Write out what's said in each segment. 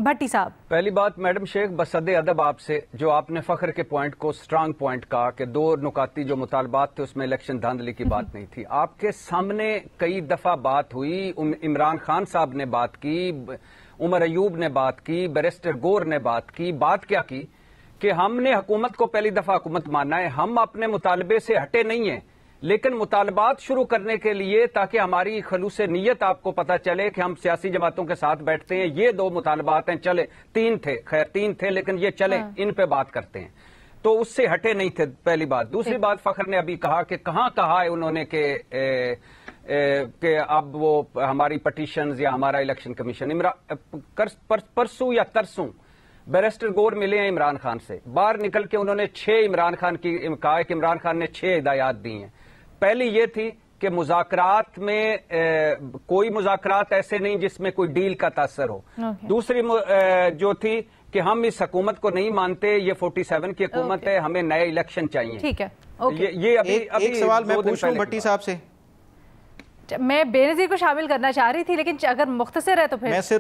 بھٹی صاحب، پہلی بات میڈم شیخ بصد ادب آپ سے، جو آپ نے فخر کے پوائنٹ کو سٹرانگ پوائنٹ کہا کہ 2 نکاتی جو مطالبات تھے اس میں الیکشن دھاندلی کی بات نہیں تھی. آپ کے سامنے کئی دفعہ بات ہوئی، عمران خان صاحب نے بات کی، عمر ایوب نے بات کی، بیرسٹر گور نے بات کی. بات کیا کی کہ ہم نے حکومت کو پہلی دفعہ حکومت ماننا ہے، ہم اپنے مطالبے سے ہٹے نہیں ہیں، لیکن مطالبات شروع کرنے کے لیے تاکہ ہماری خلوص نیت آپ کو پتہ چلے کہ ہم سیاسی جماعتوں کے ساتھ بیٹھتے ہیں. یہ 2 مطالبات ہیں، چلے 3 تھے، خیر 3 تھے لیکن یہ چلے ان پہ بات کرتے ہیں، تو اس سے ہٹے نہیں تھے. پہلی بات. دوسری بات، فخر نے ابھی کہا کہ کہاں کہا ہے انہوں نے کہ اب وہ ہماری پٹیشنز یا ہمارا الیکشن کمیشن. پرسوں یا ترسوں بیرسٹر گور ملے ہیں عمران خان سے، باہر نکل کے انہوں نے 6 عمران خان کی کہا ہے کہ عمران خان نے 6 ہدایات دی ہیں. پہلی یہ تھی کہ مذاکرات میں کوئی مذاکرات ایسے نہیں جس میں کوئی ڈیل کا تاثر ہو. دوسری جو تھی کہ ہم اس حکومت کو نہیں مانتے، یہ 47 کی حکومت ہے، ہمیں نئے الیکشن چاہیے. ٹھیک ہے. یہ ایک سوال میں پوچھوں بھٹی صاحب سے، میں بے نظیر کو شامل کرنا چاہ رہی تھی لیکن اگر مختصر ہے تو پھر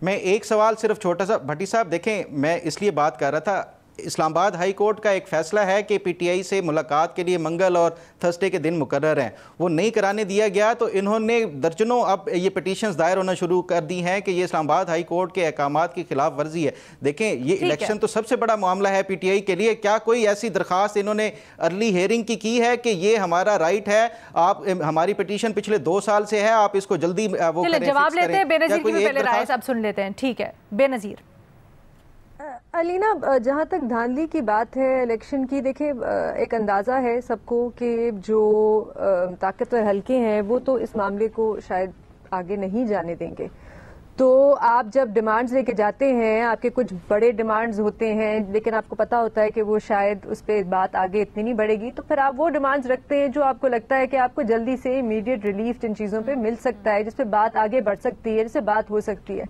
میں ایک سوال صرف چھوٹا سا. بھٹی صاحب دیکھیں، میں اس لیے بات کر رہا تھا، اسلام آباد ہائی کورٹ کا ایک فیصلہ ہے کہ پی ٹی آئی سے ملاقات کے لیے منگل اور تھرسڈے کے دن مقرر ہیں، وہ نہیں کرانے دیا گیا، تو انہوں نے درجنوں اب یہ پٹیشنز دائر ہونا شروع کر دی ہیں کہ یہ اسلام آباد ہائی کورٹ کے احکامات کی خلاف ورزی ہے. دیکھیں یہ الیکشن تو سب سے بڑا معاملہ ہے پی ٹی آئی کے لیے، کیا کوئی ایسی درخواست انہوں نے ارلی ہیئرنگ کی ہے کہ یہ ہمارا رائٹ ہے، آپ ہماری پٹیشن پچھلے 2 سال سے ہے، آپ اس کو جلدی وہ کریں؟ جواب لیتے ہیں بے نظیر کی، پہلے رائے صاحب سن لیتے ہیں. ٹھیک ہے بے نظیر. علینا، جہاں تک دھاندلی کی بات ہے الیکشن کی، دیکھیں ایک اندازہ ہے سب کو کہ جو طاقتور حلقے ہیں وہ تو اس معاملے کو شاید آگے نہیں جانے دیں گے. تو آپ جب ڈیمانڈز لے کے جاتے ہیں، آپ کے کچھ بڑے ڈیمانڈز ہوتے ہیں لیکن آپ کو پتا ہوتا ہے کہ وہ شاید اس پہ بات آگے اتنی نہیں بڑھے گی، تو پھر آپ وہ ڈیمانڈز رکھتے ہیں جو آپ کو لگتا ہے کہ آپ کو جلدی سے امیڈیٹ ریلیف ان چیزوں پہ مل سکتا ہے، جس پہ بات آگے بڑھ سکتی ہے، جس سے بات ہو سکتی ہے.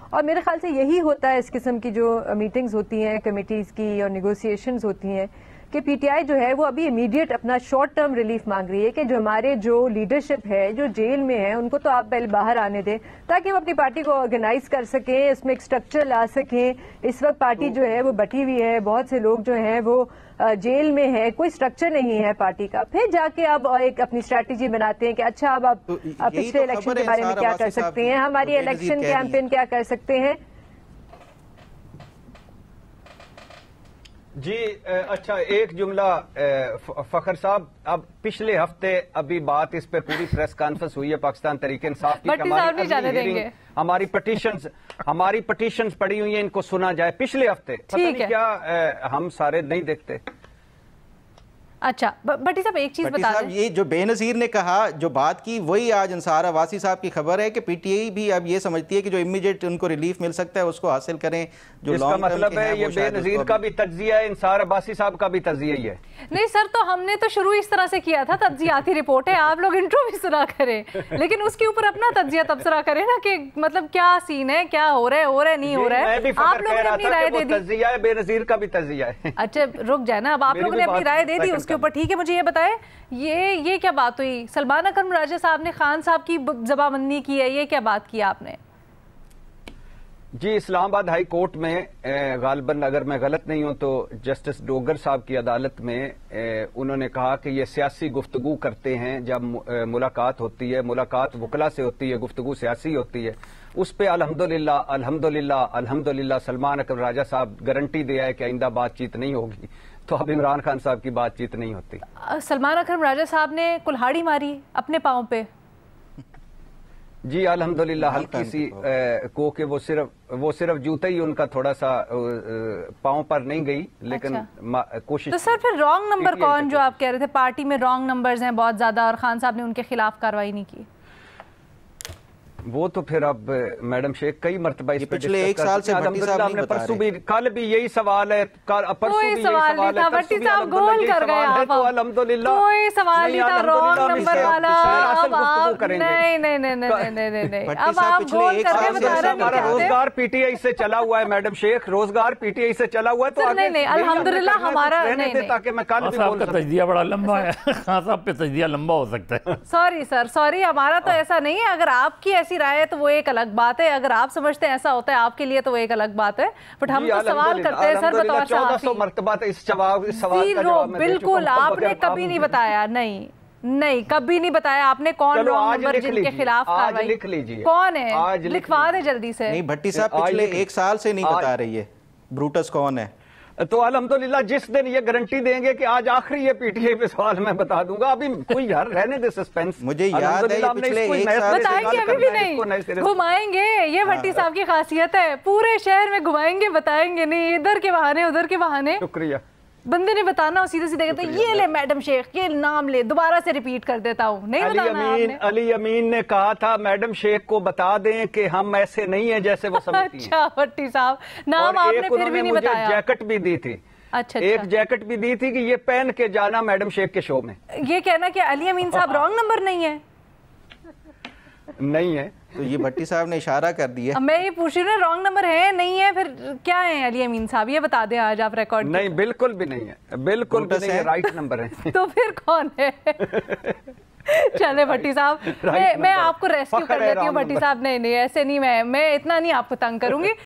اور میرے خیال سے یہی ہوتا ہے اس قسم کی جو میٹنگز ہوتی ہیں کمیٹیز کی اور نیگوسیشنز ہوتی ہیں کہ پی ٹی آئی جو ہے وہ ابھی امیڈیٹ اپنا شارٹ ٹرم ریلیف مانگ رہی ہے کہ جو ہمارے جو لیڈرشپ ہے جو جیل میں ہے ان کو تو آپ پہلے باہر آنے دیں تاکہ ہم اپنی پارٹی کو آرگنائز کر سکیں، اس میں ایک سٹرکچر لا سکیں. اس وقت پارٹی جو ہے وہ بٹی ہوئی ہے، بہت سے لوگ جو ہیں وہ جیل میں ہے، کوئی سٹرکچر نہیں ہے پارٹی کا. پھر جا کے اب ایک اپنی اسٹریٹجی بناتے ہیں کہ اچھا اب آپ پچھلے الیکشن کے بارے میں کیا کر سکتے ہیں، ہماری الیکشن کیمپین کیا کر سکتے ہیں. جی اچھا، ایک جملہ فخر صاحب، اب پچھلے ہفتے ابھی بات اس پہ پوری پریس کانفرنس ہوئی ہے پاکستان تحریک انصاف کی، ہماری پٹیشنز پڑی ہوئی ہیں، ان کو سنا جائے. پچھلے ہفتے پتہ نہیں کیا ہم سارے نہیں دیکھتے. اچھا بھٹی صاحب ایک چیز بتا دیں، یہ جو بے نظیر نے کہا جو بات کی وہی آج انصار عباسی صاحب کی خبر ہے کہ پی ٹی آئی بھی اب یہ سمجھتی ہے کہ جو امیڈیٹ ان کو ریلیف مل سکتا ہے اس کو حاصل کریں. جو اس کا مطلب ہے یہ بے نظیر کا بھی تجزیہ ہے، انصار عباسی صاحب کا بھی تجزیہ ہی ہے. نہیں سر، تو ہم نے تو شروع اس طرح سے کیا تھا، تجزیاتی رپورٹ ہے، آپ لوگ انٹرو بھی سنا کریں لیکن اس کے اوپر اپنا تجزیہ تبصرہ کریں نا کہ مطلب کیا سین ہے، کیا ہو رہا ہے نہیں ہو رہا ہے. آپ لوگوں نے اپنی رائے دے دی، تجزیہ ہے، بے نظیر کا بھی تجزیہ ہے. اچھا رک جائے نا، اب آپ لوگوں نے اپنی رائے دے دی اس کے اوپر. ٹھیک ہے، مجھے یہ بتائیں یہ کیا بات ہوئی؟ سلمان اکرم راجہ صاحب نے خان صاحب کی زبانبندی کی ہے، یہ کیا بات کی آپ نے؟ جی اسلام آباد ہائی کورٹ میں غالباً اگر میں غلط نہیں ہوں تو جسٹس ڈوگر صاحب کی عدالت میں انہوں نے کہا کہ یہ سیاسی گفتگو کرتے ہیں. جب ملاقات ہوتی ہے، ملاقات وکلا سے ہوتی ہے، گفتگو سیاسی ہوتی ہے، اس پہ الحمدللہ سلمان اکرم راجہ صاحب گارنٹی دیا ہے کہ آئندہ بات چیت نہیں ہوگی. تو اب عمران خان صاحب کی بات چیت نہیں ہوتی. سلمان اکرم راجہ صاحب نے کلہاڑی ماری اپنے پاؤں پہ. جی الحمدللہ ہلکی سی کو کہ وہ صرف جوتا ہی ان کا تھوڑا سا پاؤں پر نہیں گئی، لیکن کوشش. تو سر پھر رانگ نمبر کون، جو آپ کہہ رہے تھے پارٹی میں رانگ نمبرز ہیں بہت زیادہ اور خان صاحب نے ان کے خلاف کارروائی نہیں کی؟ وہ تو پھر اب میڈم شیخ کئی مرتبہ اس پہ پچھلے ایک سال سے بھٹی صاحب نہیں بتا رہے. کل بھی یہی سوال ہے، کوئی سوال نہیں تھا بھٹی صاحب، گول کر گئے آپ. الحمدللہ کوئی سوال نہیں تھا رانگ نمبر والا. اب آپ نہیں اب آپ گول کر کے بتا رہے ہیں. ہمارا روزگار پی ٹی آئی سے چلا ہوا ہے میڈم شیخ، روزگار پی ٹی آئی سے چلا ہوا ہے. تو نہیں الحمدللہ ہمارا نہیں، تاکہ میں کل بھی بول سکوں. تجزیہ بڑا لمبا ہے، خان صاحب پہ تجزیہ لمبا ہو سکتا ہے. سوری سر، سوری، ہمارا تو ایسا نہیں ہے. اگر آپ کی ایسی سی رائے ہے تو وہ ایک الگ بات ہے, اگر آپ سمجھتے ہیں ایسا ہوتا ہے آپ کے لیے تو وہ ایک الگ بات ہے, بٹ ہم تو سوال کرتے ہیں سر بطور صحافی. 1400 مرتبہ اس سوال کا جواب میں بالکل آپ نے کبھی نہیں بتایا, نہیں کبھی نہیں بتایا آپ نے کون رانگ نمبر جن کے خلاف کارروائی, لکھ لیجیے کون ہے, لکھوا دیں جلدی سے. نہیں بھٹی صاحب پچھلے 1 سال سے نہیں بتا رہی ہے بروٹس کون ہے. تو الحمدللہ جس دن یہ گارنٹی دیں گے کہ آج آخری یہ پی ٹی آئی پہ سوال میں بتا دوں گا, ابھی کوئی یار رہنے دے سسپینس. مجھے یاد ہے پچھلے 1 سال بتائیں گے, ابھی بھی نہیں گھمائیں گے, یہ بھٹی صاحب کی خاصیت ہے, پورے شہر میں گھمائیں گے, بتائیں گے نہیں, ادھر کے بہانے ادھر کے بہانے. شکریہ. بندے نے بتانا سیدھے سیدھے کہتے ہیں یہ لے میڈم شیخ, یہ نام لے, دوبارہ سے ریپیٹ کر دیتا ہوں, نہیں بتانا آپ نے. علی امین نے کہا تھا میڈم شیخ کو بتا دیں کہ ہم ایسے نہیں ہیں جیسے وہ سمجھتی ہیں. اچھا بھٹی صاحب, نام آپ نے پھر بھی نہیں بتایا. جیکٹ بھی دی تھی, ایک جیکٹ بھی دی تھی کہ یہ پہن کے جانا میڈم شیخ کے شو میں. یہ کہنا کہ علی امین صاحب رانگ نمبر نہیں ہے, نہیں ہے تو یہ بھٹی صاحب نے اشارہ کر دیا. میں یہ پوچھ رہی ہوں رانگ نمبر ہے نہیں ہے, پھر کیا ہے علی امین صاحب, یہ بتا دیں آج آپ ریکارڈ. نہیں بالکل بھی نہیں ہے, بالکل بھی نہیں ہے, رائٹ نمبر ہے. تو پھر کون ہے؟ چلے بھٹی صاحب, میں آپ کو ریسکیو کر لیتی ہوں. بھٹی صاحب نہیں ایسے نہیں, میں اتنا نہیں آپ کو تنگ کروں گی.